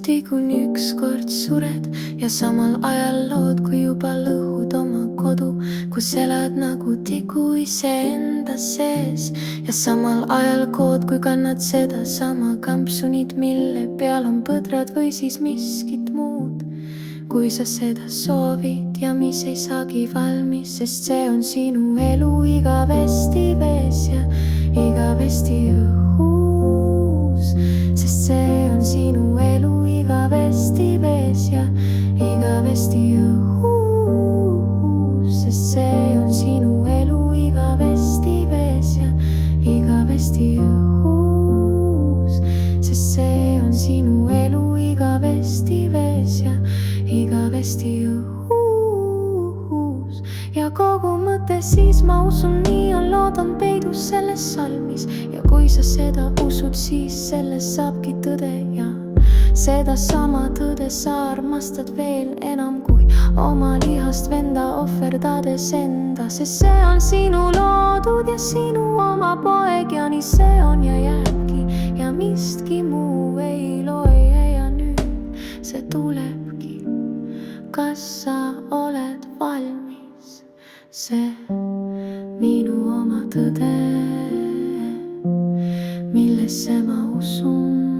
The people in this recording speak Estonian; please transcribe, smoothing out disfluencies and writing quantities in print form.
hästi, kuni ükskord sured ja samal ajal lood, kui juba lõhud oma kodu, kus elad nagu tigu iseenda sees ja samal ajal kood, kui kannad sedasama kampsunit, mille peal on põdrad või siis miskit muud. Kui sa seda soovid ja mis ei saagi valmis, sest see on sinu elu igavesti vees ja igavesti õhus. Sest see on sinu elu igavesti vees ja igavesti õhus. Sest see on sinu elu igavesti vees ja igavesti õhus. Sest see on sinu elu igavesti vees ja igavesti õhus. Ja kogu mõte siis ma usun, nii on, loodan peidus selles salmis. Ja kui sa seda usud, siis selles saabki tõde ja sedasama tõde sa armastad veel enam kui oma lihast venda, ohverdades enda. Sest see on sinu loodud ja sinu oma poeg ja nii see on ja jääbki ja mistki muu ei loe ja nüüd see tulebki. Kas sa oled valmis? See minu oma tõde, millesse ma usun.